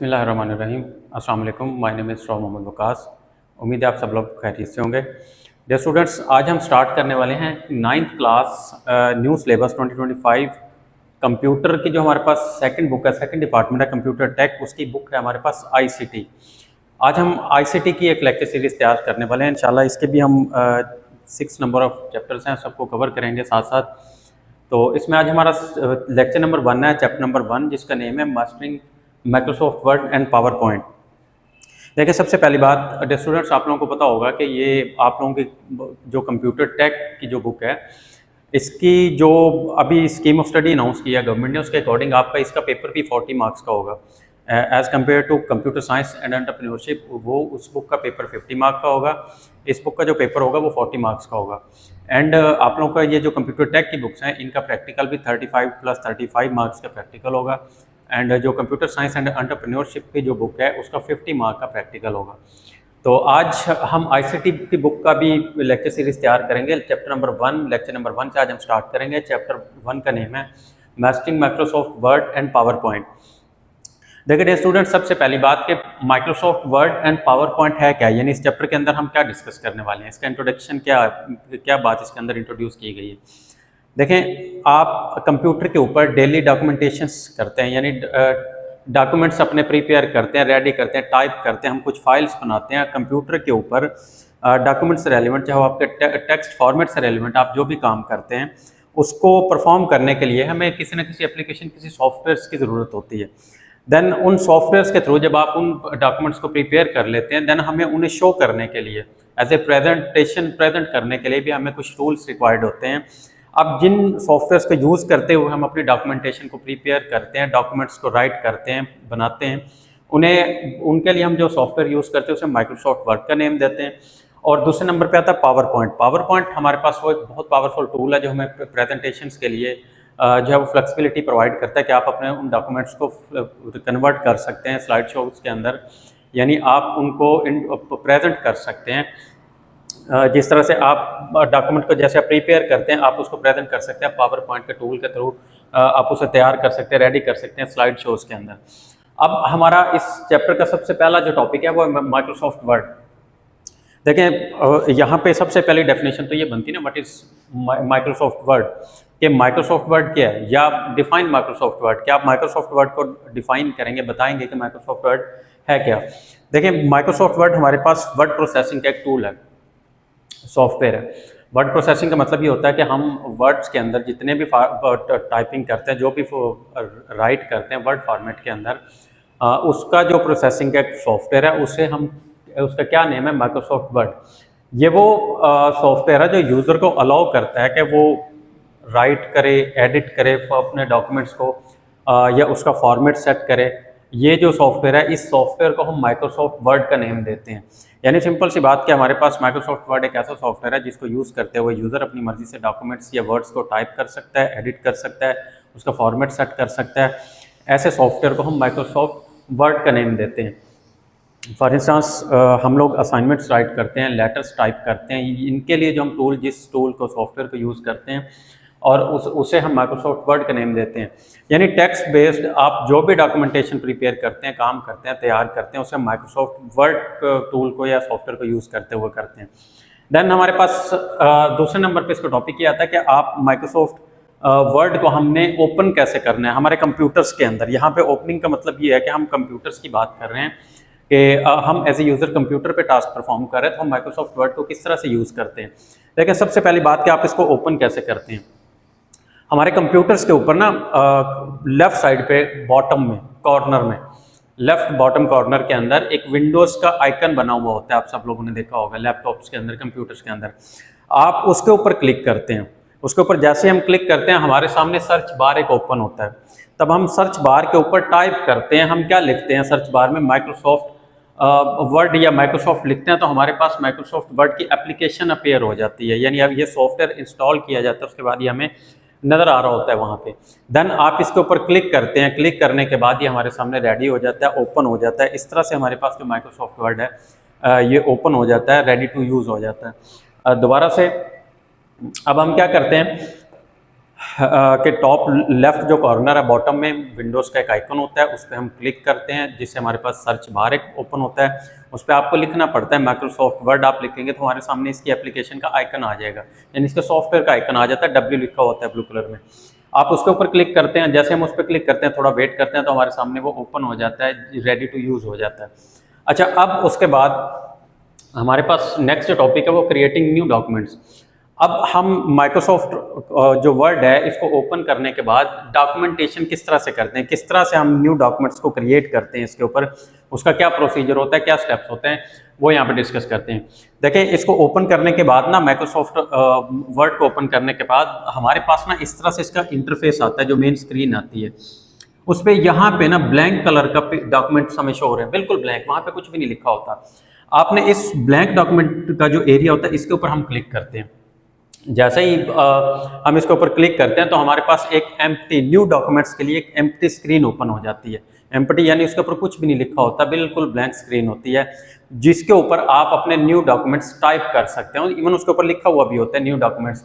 बिस्मिल्लाहिर्रहमानिर्रहीम। अस्सलाम वालेकुम। My name is Mohammad Waqas. उम्मीद है आप सब लोग खैरियत से होंगे। डियर स्टूडेंट्स, आज हम स्टार्ट करने वाले हैं 9th class new syllabus 2025 computer की। जो हमारे पास सेकंड बुक है, सेकंड डिपार्टमेंट है कंप्यूटर टेक, उसकी बुक है हमारे पास आईसीटी। आज हम आईसीटी की एक लेक्चर सीरीज़ तैयार करने वाले हैं। इंशाल्लाह इसके भी हम 6 नंबर ऑफ चैप्टर्स हैं, सबको कवर करेंगे साथ साथ। तो इसमें आज हमारा लेक्चर नंबर 1 है, चैप्टर नंबर 1, जिसका नेम है mastering Microsoft word and power point. देखिए, सबसे पहली बात डियर स्टूडेंट्स, आप लोगों को पता होगा कि ये आप लोगों की जो कंप्यूटर टेक की जो बुक है, इसकी जो अभी स्कीम ऑफ स्टडी अनाउंस किया गवर्नमेंट ने, उसके अकॉर्डिंग आपका इसका पेपर भी 40 मार्क्स का होगा as compare to computer science and entrepreneurship. वो उस बुक का पेपर 50 मार्क का होगा, इस बुक का जो पेपर होगा वो 40 मार्क्स का होगा। एंड आप लोगों का ये जो कंप्यूटर टेक की बुक्स हैं, इनका प्रैक्टिकल भी 35 + 35 मार्क्स का प्रैक्टिकल होगा। एंड जो कंप्यूटर साइंस एंड एंटरप्रेन्योरशिप की जो बुक है, उसका 50 मार्क का प्रैक्टिकल होगा। तो आज हम आईसीटी की बुक का भी लेक्चर सीरीज तैयार करेंगे। चैप्टर नंबर 1, लेक्चर नंबर 1 से आज हम स्टार्ट करेंगे। चैप्टर 1 का नेम है mastering Microsoft word and power point. देखिए डियर स्टूडेंट, सबसे पहली बात कि Microsoft word and power point है क्या, यानी इस चैप्टर के अंदर हम क्या डिस्कस करने वाले हैं, इसका इंट्रोडक्शन क्या बात इसके अंदर इंट्रोड्यूस की गई है। देखें, आप कंप्यूटर के ऊपर डेली डॉक्यूमेंटेशंस करते हैं, यानी डॉक्यूमेंट्स अपने प्रिपेयर करते हैं, रेडी करते हैं, टाइप करते हैं, हम कुछ फाइल्स बनाते हैं कंप्यूटर के ऊपर। डॉक्यूमेंट से रेलिवेंट, चाहे आपके टेक्स्ट फॉर्मेट से रेलिवेंट, आप जो भी काम करते हैं उसको परफॉर्म करने के लिए हमें किसी न किसी एप्लीकेशन, किसी सॉफ्टवेयर्स की ज़रूरत होती है। देन उन सॉफ्टवेयर्स के थ्रू जब आप उन डॉक्यूमेंट्स को प्रिपेयर कर लेते हैं, देन हमें उन्हें शो करने के लिए, एज ए प्रेजेंट करने के लिए भी हमें कुछ टूल्स रिक्वायर्ड होते हैं। अब जिन सॉफ्टवेयर्स को यूज़ करते हुए हम अपनी डॉक्यूमेंटेशन को प्रिपेयर करते हैं, डॉक्यूमेंट्स को राइट करते हैं, बनाते हैं, उनके लिए हम जो सॉफ्टवेयर यूज़ करते हैं उसे माइक्रोसॉफ्ट वर्ड का नेम देते हैं। और दूसरे नंबर पे आता है पावर पॉइंट। पावर पॉइंट हमारे पास वो एक बहुत पावरफुल टूल है जो हमें प्रेजेंटेशंस के लिए जो है वो फ्लेक्सिबिलिटी प्रोवाइड करता है कि आप अपने उन डॉक्यूमेंट्स को कन्वर्ट कर सकते हैं स्लाइड शोज के अंदर, यानी आप उनको प्रेजेंट कर सकते हैं। जिस तरह से आप डॉक्यूमेंट को जैसे आप प्रिपेयर करते हैं, आप उसको प्रेजेंट कर सकते हैं पावर पॉइंट के टूल के थ्रू। आप उसे तैयार कर सकते हैं, रेडी कर सकते हैं स्लाइड शोज के अंदर। अब हमारा इस चैप्टर का सबसे पहला जो टॉपिक है वो है माइक्रोसॉफ्ट वर्ड। देखें, यहाँ पे सबसे पहली डेफिनेशन तो ये बनती है ना, व्हाट इज माइक्रोसॉफ्ट वर्ड, कि माइक्रोसॉफ्ट वर्ड क्या है, या डिफाइन माइक्रोसॉफ्ट वर्ड। क्या आप माइक्रोसॉफ्ट वर्ड को डिफाइन करेंगे, बताएंगे कि माइक्रोसॉफ्ट वर्ड है क्या। देखिए, माइक्रोसॉफ्ट वर्ड हमारे पास वर्ड प्रोसेसिंग का एक टूल है, सॉफ्टवेयर है। वर्ड प्रोसेसिंग का मतलब ये होता है कि हम वर्ड्स के अंदर जितने भी टाइपिंग करते हैं, जो भी राइट करते हैं वर्ड फॉर्मेट के अंदर, उसका जो प्रोसेसिंग का एक सॉफ्टवेयर है, उसका क्या नेम है, माइक्रोसॉफ्ट वर्ड। ये वो सॉफ्टवेयर है जो यूज़र को अलाउ करता है कि वो राइट करे, एडिट करे अपने डॉक्यूमेंट्स को, या उसका फॉर्मेट सेट करे। ये जो सॉफ्टवेयर है, इस सॉफ्टवेयर को हम माइक्रोसॉफ्ट वर्ड का नेम देते हैं। यानी सिंपल सी बात कि हमारे पास माइक्रोसॉफ्ट वर्ड एक ऐसा सॉफ्टवेयर है जिसको यूज़ करते हुए यूज़र अपनी मर्जी से डॉक्यूमेंट्स या वर्ड्स को टाइप कर सकता है, एडिट कर सकता है, उसका फॉर्मेट सेट कर सकता है। ऐसे सॉफ्टवेयर को हम माइक्रोसॉफ्ट वर्ड का नेम देते हैं। फॉर इंस्टांस, हम लोग असाइनमेंट्स राइट करते हैं, लेटर्स टाइप करते हैं, इनके लिए जो हम जिस टूल को, सॉफ्टवेयर को यूज़ करते हैं, और उसे हम माइक्रोसॉफ्ट वर्ड का नेम देते हैं। यानी टेक्स्ट बेस्ड आप जो भी डॉक्यूमेंटेशन प्रिपेयर करते हैं, काम करते हैं, तैयार करते हैं, उसे माइक्रोसॉफ्ट वर्ड टूल को या सॉफ्टवेयर को यूज़ करते हुए करते हैं। देन हमारे पास दूसरे नंबर पे इसका टॉपिक ये आता है कि आप माइक्रोसॉफ्ट वर्ड को हमने ओपन कैसे करना है हमारे कंप्यूटर्स के अंदर। यहाँ पे ओपनिंग का मतलब ये है कि हम कंप्यूटर्स की बात कर रहे हैं कि हम एज ए यूज़र कंप्यूटर पे टास्क परफॉर्म कर रहे हैं, तो हम माइक्रोसॉफ्ट वर्ड को किस तरह से यूज़ करते हैं। देखिए, सबसे पहली बात कि आप इसको ओपन कैसे करते हैं। हमारे कंप्यूटर्स के ऊपर ना लेफ़्ट साइड पे बॉटम में कॉर्नर में, लेफ़्ट बॉटम कॉर्नर के अंदर एक विंडोज़ का आइकन बना हुआ होता है, आप सब लोगों ने देखा होगा लैपटॉप्स के अंदर, कंप्यूटर्स के अंदर। आप उसके ऊपर क्लिक करते हैं, उसके ऊपर जैसे हम क्लिक करते हैं हमारे सामने सर्च बार एक ओपन होता है। तब हम सर्च बार के ऊपर टाइप करते हैं, हम क्या लिखते हैं सर्च बार में, माइक्रोसॉफ्ट वर्ड या माइक्रोसॉफ्ट लिखते हैं, तो हमारे पास माइक्रोसॉफ्ट वर्ड की एप्लीकेशन अपीयर हो जाती है। यानी अब ये सॉफ्टवेयर इंस्टॉल किया जाता है, उसके बाद ये हमें नज़र आ रहा होता है वहाँ पे। देन आप इसके ऊपर क्लिक करते हैं, क्लिक करने के बाद ये हमारे सामने रेडी हो जाता है, ओपन हो जाता है। इस तरह से हमारे पास जो माइक्रोसॉफ्ट वर्ड है ये ओपन हो जाता है, रेडी टू यूज़ हो जाता है। दोबारा से अब हम क्या करते हैं, के टॉप लेफ्ट जो कॉर्नर है बॉटम में विंडोज़ का एक आइकन होता है, उस पर हम क्लिक करते हैं जिससे हमारे पास सर्च बार एक ओपन होता है। उस पर आपको लिखना पड़ता है माइक्रोसॉफ्ट वर्ड। आप लिखेंगे तो हमारे सामने इसकी एप्लीकेशन का आइकन आ जाएगा, यानी इसके सॉफ्टवेयर का आइकन आ जाता है, W लिखा होता है ब्लू कलर में। आप उसके ऊपर क्लिक करते हैं, जैसे हम उस पर क्लिक करते हैं थोड़ा वेट करते हैं तो हमारे सामने वो ओपन हो जाता है, रेडी टू यूज़ हो जाता है। अच्छा, अब उसके बाद हमारे पास नेक्स्ट जो टॉपिक है वो क्रिएटिंग न्यू डॉक्यूमेंट्स। अब हम माइक्रोसॉफ्ट जो वर्ड है इसको ओपन करने के बाद डॉक्यूमेंटेशन किस तरह से करते हैं, किस तरह से हम न्यू डॉक्यूमेंट्स को क्रिएट करते हैं, इसके ऊपर उसका क्या प्रोसीजर होता है, क्या स्टेप्स होते हैं, वो यहाँ पे डिस्कस करते हैं। देखिए, इसको ओपन करने के बाद ना, माइक्रोसॉफ्ट वर्ड को ओपन करने के बाद हमारे पास ना इस तरह से इसका इंटरफेस आता है, जो मेन स्क्रीन आती है उस पर यहाँ पे ना ब्लैंक कलर का डॉक्यूमेंट्स हमें शो हो रहे हैं, बिल्कुल ब्लैंक, वहाँ पे कुछ भी नहीं लिखा होता। आपने इस ब्लैंक डॉक्यूमेंट का जो एरिया होता है इसके ऊपर हम क्लिक करते हैं। जैसे ही हम इसके ऊपर क्लिक करते हैं तो हमारे पास एक एम्प्टी न्यू डॉक्यूमेंट्स के लिए एक एम्प्टी स्क्रीन ओपन हो जाती है। एम्प्टी यानी उसके ऊपर कुछ भी नहीं लिखा होता, बिल्कुल ब्लैंक स्क्रीन होती है, जिसके ऊपर आप अपने न्यू डॉक्यूमेंट्स टाइप कर सकते हैं। इवन उसके ऊपर लिखा हुआ भी होता है न्यू डॉक्यूमेंट्स।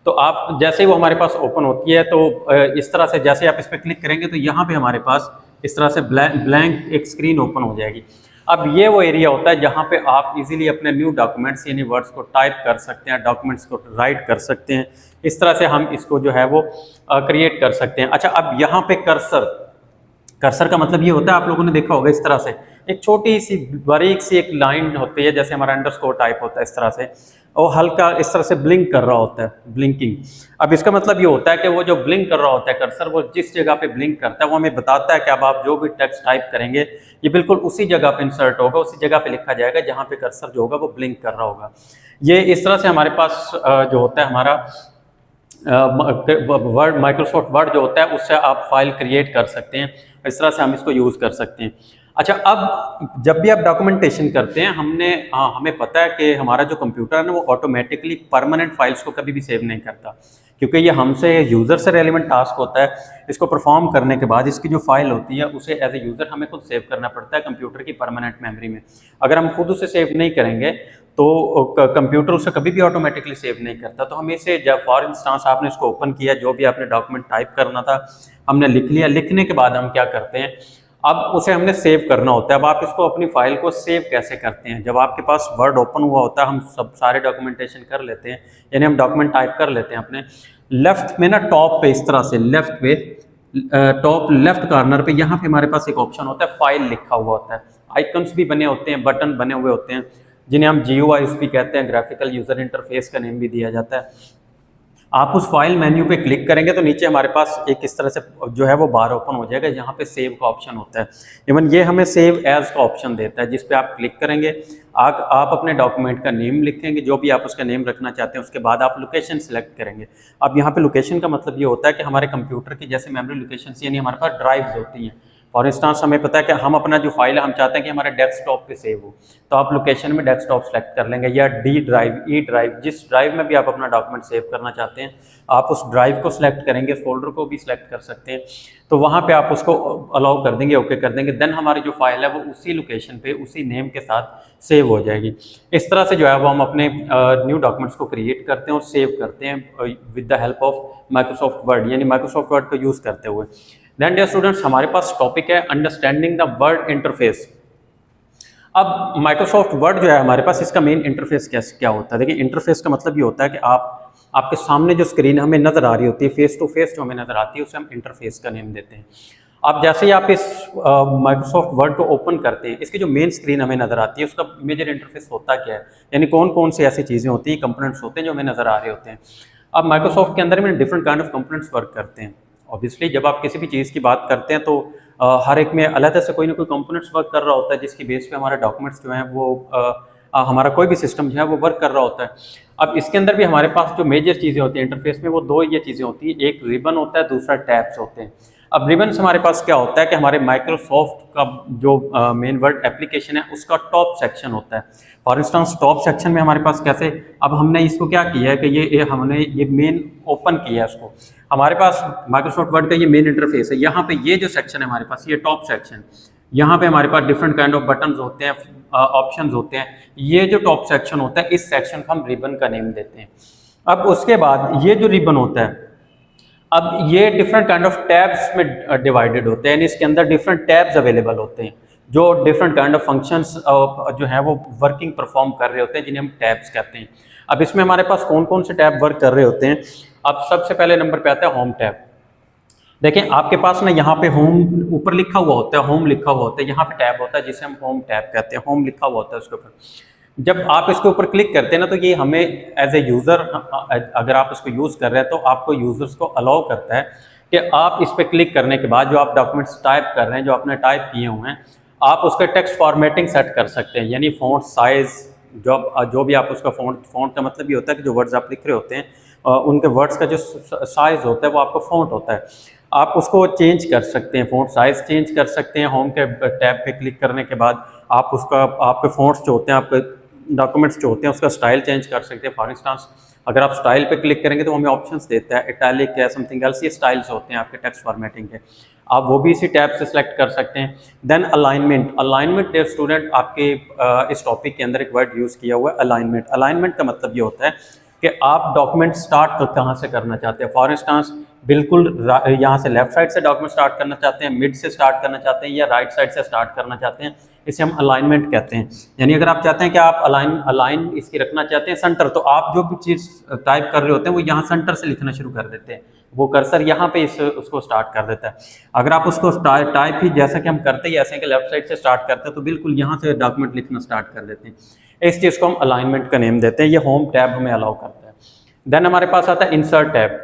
तो आप जैसे ही वो हमारे पास ओपन होती है तो इस तरह से जैसे आप इस पर क्लिक करेंगे तो यहाँ पे हमारे पास इस तरह से ब्लैंक एक स्क्रीन ओपन हो जाएगी। अब ये वो एरिया होता है जहाँ पे आप इजीली अपने न्यू डॉक्यूमेंट्स यानी वर्ड्स को टाइप कर सकते हैं, डॉक्यूमेंट्स को राइट कर सकते हैं। इस तरह से हम इसको जो है वो क्रिएट कर सकते हैं। अच्छा, अब यहाँ पे कर्सर का मतलब ये होता है, आप लोगों ने देखा होगा इस तरह से एक छोटी सी बारीक सी एक लाइन होती है, जैसे हमारा अंडरस्कोर टाइप होता है इस तरह से, और हल्का इस तरह से ब्लिंक कर रहा होता है, ब्लिंकिंग। अब इसका मतलब ये होता है कि वो जो ब्लिंक कर रहा होता है कर्सर, वो जिस जगह पे ब्लिंक करता है वो हमें बताता है कि अब आप जो भी टेक्स्ट टाइप करेंगे ये बिल्कुल उसी जगह पे इंसर्ट होगा, उसी जगह पे लिखा जाएगा जहाँ पे कर्सर जो होगा वो ब्लिंक कर रहा होगा। ये इस तरह से हमारे पास जो होता है हमारा वर्ड, माइक्रोसॉफ्ट वर्ड जो होता है उससे आप फाइल क्रिएट कर सकते हैं। इस तरह से हम इसको यूज़ कर सकते हैं। अच्छा, अब जब भी आप डॉक्यूमेंटेशन करते हैं हमें पता है कि हमारा जो कंप्यूटर है ना वो ऑटोमेटिकली परमानेंट फाइल्स को कभी भी सेव नहीं करता, क्योंकि ये हमसे यूज़र से रेलिवेंट टास्क होता है। इसको परफॉर्म करने के बाद इसकी जो फाइल होती है उसे एज ए यूज़र हमें खुद सेव करना पड़ता है कंप्यूटर की परमानेंट मेमोरी में। अगर हम खुद उसे सेव नहीं करेंगे तो कंप्यूटर उसे कभी भी ऑटोमेटिकली सेव नहीं करता। तो हमें इसे, जब फॉर इंस्टांस आपने इसको ओपन किया, जो भी आपने डॉक्यूमेंट टाइप करना था हमने लिख लिया, लिखने के बाद हम क्या करते हैं, अब उसे हमने सेव करना होता है। अब आप इसको अपनी फाइल को सेव कैसे करते हैं, जब आपके पास वर्ड ओपन हुआ होता है हम सब सारे डॉक्यूमेंटेशन कर लेते हैं, यानी हम डॉक्यूमेंट टाइप कर लेते हैं अपने लेफ्ट में ना, टॉप पे इस तरह से लेफ्ट पे टॉप लेफ्ट कॉर्नर पे यहाँ पे हमारे पास एक ऑप्शन होता है, फाइल लिखा हुआ होता है। आइकन्स भी बने होते हैं, बटन बने हुए होते हैं, जिन्हें हम GUI भी कहते हैं, ग्राफिकल यूजर इंटरफेस का नेम भी दिया जाता है। आप उस फाइल मेन्यू पे क्लिक करेंगे तो नीचे हमारे पास एक इस तरह से जो है वो बार ओपन हो जाएगा, जहाँ पे सेव का ऑप्शन होता है। इवन ये हमें सेव एज का ऑप्शन देता है, जिस पे आप क्लिक करेंगे आप अपने डॉक्यूमेंट का नेम लिखेंगे, जो भी आप उसका नेम रखना चाहते हैं, उसके बाद आप लोकेशन सेलेक्ट करेंगे। अब यहाँ पे लोकेशन का मतलब ये होता है कि हमारे कंप्यूटर की जैसे मेमोरी लोकेशन यानी हमारे पास ड्राइव्स होती हैं। फॉर इंस्टांस हमें पता है कि हम अपना जो फाइल है हम चाहते हैं कि हमारे डेस्कटॉप पे सेव हो, तो आप लोकेशन में डेस्कटॉप सेलेक्ट कर लेंगे, या D ड्राइव, E ड्राइव, जिस ड्राइव में भी आप अपना डॉक्यूमेंट सेव करना चाहते हैं आप उस ड्राइव को सिलेक्ट करेंगे, फोल्डर को भी सिलेक्ट कर सकते हैं। तो वहाँ पे आप उसको अलाउ कर देंगे, ओके कर देंगे, देन हमारी जो फाइल है वो उसी लोकेशन पे उसी नेम के साथ सेव हो जाएगी। इस तरह से जो है वो हम अपने न्यू डॉक्यूमेंट्स को क्रिएट करते हैं और सेव करते हैं with the help of Microsoft word, यानी माइक्रोसॉफ्ट वर्ड को यूज़ करते हुए। देन डियर स्टूडेंट्स, हमारे पास टॉपिक है अंडरस्टैंडिंग द वर्ड इंटरफेस। अब माइक्रोसॉफ्ट वर्ड जो है हमारे पास, इसका मेन इंटरफेस क्या होता है। देखिए, इंटरफेस का मतलब ये होता है कि आपके सामने जो स्क्रीन हमें नज़र आ रही होती है, फेस टू फेस जो हमें नज़र आती है, उसे हम इंटरफेस का नेम देते हैं। अब जैसे ही आप इस माइक्रोसॉफ्ट वर्ड को ओपन करते हैं, इसकी जो मेन स्क्रीन हमें नज़र आती है उसका मेजर इंटरफेस होता क्या है, यानी कौन कौन सी ऐसी चीज़ें होती हैं, कंपोनेंट्स होते हैं जो हमें नज़र आ रहे होते हैं। अब माइक्रोसॉफ्ट के अंदर में different kind of components work करते हैं। ऑब्वियसली जब आप किसी भी चीज़ की बात करते हैं तो हर एक में अलग से कोई ना कोई कंपोनेंट्स वर्क कर रहा होता है, जिसकी बेस पे हमारे डॉक्यूमेंट्स जो हैं वो हमारा कोई भी सिस्टम जो है वो वर्क कर रहा होता है। अब इसके अंदर भी हमारे पास जो मेजर चीज़ें होती हैं इंटरफेस में, वो दो ये चीज़ें होती हैं, एक रिबन होता है, दूसरा टैब्स होते हैं। अब रिबन से हमारे पास क्या होता है कि हमारे माइक्रोसॉफ्ट का जो मेन वर्ड एप्लीकेशन है उसका टॉप सेक्शन होता है। फॉर इंस्टांस टॉप सेक्शन में हमारे पास कैसे, अब हमने इसको क्या किया है कि हमने ये मेन ओपन किया है उसको, हमारे पास माइक्रोसॉफ्ट वर्ड का ये मेन इंटरफेस है। यहाँ पे ये जो सेक्शन है हमारे पास, ये टॉप सेक्शन, यहाँ पे हमारे पास डिफरेंट काइंड ऑफ बटन्स होते हैं, ऑप्शंस होते हैं। ये जो टॉप सेक्शन होता है, इस सेक्शन को हम रिबन का नेम देते हैं। अब उसके बाद ये जो रिबन होता है, अब ये डिफरेंट काइंड ऑफ टैब्स में डिवाइडेड होते हैं, यानी इसके अंदर डिफरेंट टैब्स अवेलेबल होते हैं जो डिफरेंट काइंड ऑफ फंक्शंस जो है वो वर्किंग परफॉर्म कर रहे होते हैं, जिन्हें हम टैब्स कहते हैं। अब इसमें हमारे पास कौन कौन से टैब वर्क कर रहे होते हैं। अब सबसे पहले नंबर पे आता है होम टैब। देखें आपके पास ना यहाँ पे होम ऊपर लिखा हुआ होता है, होम लिखा हुआ होता है, यहाँ पे टैब होता है जिसे हम होम टैब कहते हैं, होम लिखा हुआ होता है उसके ऊपर। जब आप इसके ऊपर क्लिक करते हैं ना, तो ये हमें एज ए यूज़र, अगर आप इसको यूज़ कर रहे हैं तो आपको यूज़र्स को अलाउ करता है कि आप इस पर क्लिक करने के बाद जो आप डॉक्यूमेंट्स टाइप कर रहे हैं, जो आपने टाइप किए हुए हैं, आप उसका टेक्स्ट फॉर्मेटिंग सेट कर सकते हैं, यानी फ़ॉन्ट साइज़, जो भी आप उसका फ़ॉन्ट का मतलब ये होता है कि जो वर्ड्स आप लिख रहे होते हैं उनके वर्ड्स का जो साइज़ होता है वो आपका फ़ॉन्ट होता है, आप उसको चेंज कर सकते हैं, फ़ॉन्ट साइज़ चेंज कर सकते हैं। होम के टैब पे क्लिक करने के बाद आप उसका, आपके फ़ॉन्ट्स जो होते हैं, आपके डॉक्यूमेंट्स जो होते हैं, उसका स्टाइल चेंज कर सकते हैं। फॉर इंस्टांस अगर आप स्टाइल पे क्लिक करेंगे तो हमें ऑप्शंस देता है, इटैलिक है, समथिंग एल्स, ये स्टाइल्स होते हैं आपके टेक्स्ट फॉर्मेटिंग के, आप वो भी इसी टैब से सिलेक्ट कर सकते हैं। Then alignment, alignment dear student, आपके इस टॉपिक के अंदर एक वर्ड यूज़ किया हुआ है अलाइनमेंट। अलाइनमेंट का मतलब ये होता है कि आप डॉक्यूमेंट स्टार्ट कहाँ से करना चाहते हैं। फॉर इंस्टांस बिल्कुल यहाँ से लेफ्ट साइड से डॉक्यूमेंट स्टार्ट करना चाहते हैं, मिड से स्टार्ट करना चाहते हैं, या राइट साइड से स्टार्ट करना चाहते हैं, इसे हम अलाइनमेंट कहते हैं। यानी अगर आप चाहते हैं कि आप अलाइन इसकी रखना चाहते हैं सेंटर, तो आप जो भी चीज़ टाइप कर रहे होते हैं वो यहाँ सेंटर से लिखना शुरू कर देते हैं, वो कर्सर यहाँ पे उसको स्टार्ट कर देता है। अगर आप उसको टाइप ही जैसा कि हम करते ही ऐसे कि लेफ्ट साइड से स्टार्ट करते हैं, तो बिल्कुल यहाँ से डॉक्यूमेंट लिखना स्टार्ट कर देते हैं, इस चीज़ को हम अलाइनमेंट का नेम देते हैं। ये होम टैब हमें अलाउ करता है। देन हमारे पास आता है इंसर्ट टैब।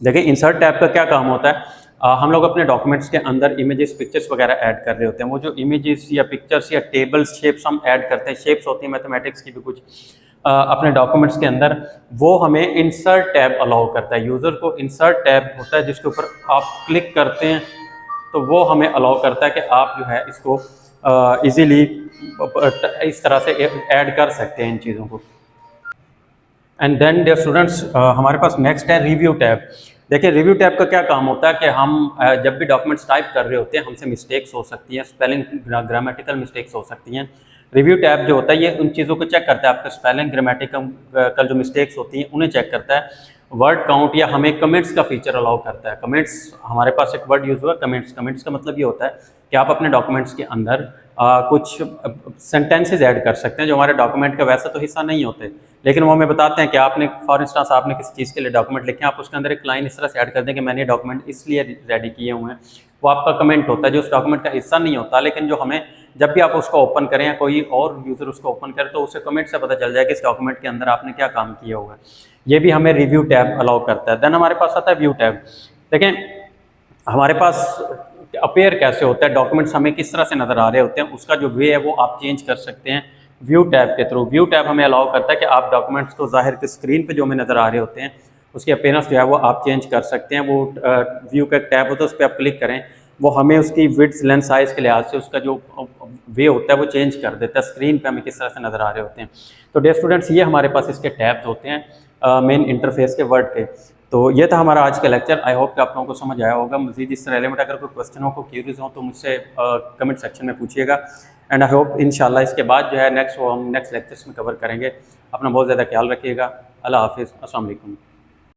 देखिए इंसर्ट टैब का क्या काम होता है, हम लोग अपने डॉक्यूमेंट्स के अंदर इमेजेस, पिक्चर्स वगैरह ऐड कर रहे होते हैं। वो जो इमेजेस या पिक्चर्स या टेबल्स, शेप्स हम ऐड करते हैं, शेप्स होती हैं मैथमेटिक्स की भी कुछ अपने डॉक्यूमेंट्स के अंदर, वो हमें इंसर्ट टैब अलाउ करता है। यूज़र को इंसर्ट टैब होता है जिसके ऊपर आप क्लिक करते हैं, तो वो हमें अलाउ करता है कि आप जो है इसको ईज़िली इस तरह से ऐड कर सकते हैं इन चीज़ों को। एंड देन डियर स्टूडेंट्स, हमारे पास नेक्स्ट है रिव्यू टैब। देखिए रिव्यू टैब का क्या काम होता है कि हम जब भी डॉक्यूमेंट्स टाइप कर रहे होते हैं, हमसे मिस्टेक्स हो सकती हैं, स्पेलिंग ग्रामेटिकल मिस्टेक्स हो सकती हैं। रिव्यू टैब जो होता है ये उन चीज़ों को चेक करता है, आपके स्पेलिंग ग्रामेटिकल जो मिस्टेक्स होती हैं उन्हें चेक करता है। वर्ड काउंट, या हमें कमेंट्स का फीचर अलाउ करता है। कमेंट्स, हमारे पास एक वर्ड यूज़ हुआ कमेंट्स। कमेंट्स का मतलब ये होता है कि आप अपने डॉक्यूमेंट्स के अंदर कुछ सेंटेंसेस ऐड कर सकते हैं जो हमारे डॉक्यूमेंट का वैसा तो हिस्सा नहीं होते, लेकिन वो हमें बताते हैं कि आपने, फॉर इंस्टांस आपने किसी चीज़ के लिए डॉक्यूमेंट लिखे, आप उसके अंदर एक लाइन इस तरह से ऐड कर दें कि मैंने ये डॉक्यूमेंट इसलिए रेडी किए हुए हैं। वो आपका कमेंट होता है जो उस डॉक्यूमेंट का हिस्सा नहीं होता, लेकिन जो हमें, जब भी आप उसको ओपन करें या कोई और यूज़र उसको ओपन करे, तो उसे कमेंट से पता चल जाए कि इस डॉक्यूमेंट के अंदर आपने क्या काम किया होगा। ये भी हमें रिव्यू टैब अलाउ करता है। देन हमारे पास आता है व्यू टैब। देखें हमारे पास अपेयर कैसे होता है, डॉक्यूमेंट्स हमें किस तरह से नज़र आ रहे होते हैं, उसका जो वे है वो आप चेंज कर सकते हैं व्यू टैब के थ्रू। व्यू टैब हमें अलाउ करता है कि आप डॉक्यूमेंट्स को ज़ाहिर के स्क्रीन पे जो हमें नज़र आ रहे होते हैं उसकी अपीयरेंस जो है वो आप चेंज कर सकते हैं। वो व्यू का टैब होता है, उस पर आप क्लिक करें, वो हमें उसकी विड्थ, लेंथ, साइज़ के लिहाज से उसका जो वे होता है वो चेंज कर देता है, स्क्रीन पे हमें किस तरह से नज़र आ रहे होते हैं। तो डियर स्टूडेंट्स, ये हमारे पास इसके टैब्स होते हैं मेन इंटरफेस के वर्ड के। तो ये था हमारा आज का लेक्चर। आई होप कि आप लोगों को समझ आया होगा। मज़ीद इस रेलेवेंट अगर कोई क्वेश्चन हो, को क्यूरीज हो, तो मुझसे कमेंट सेक्शन में पूछिएगा। एंड आई होप इंशाल्लाह इसके बाद जो है नेक्स्ट, वो हम नेक्स्ट लेक्चर्स में कवर करेंगे। अपना बहुत ज़्यादा ख्याल रखिएगा। अल्लाह हाफिज़, अस्सलाम वालेकुम।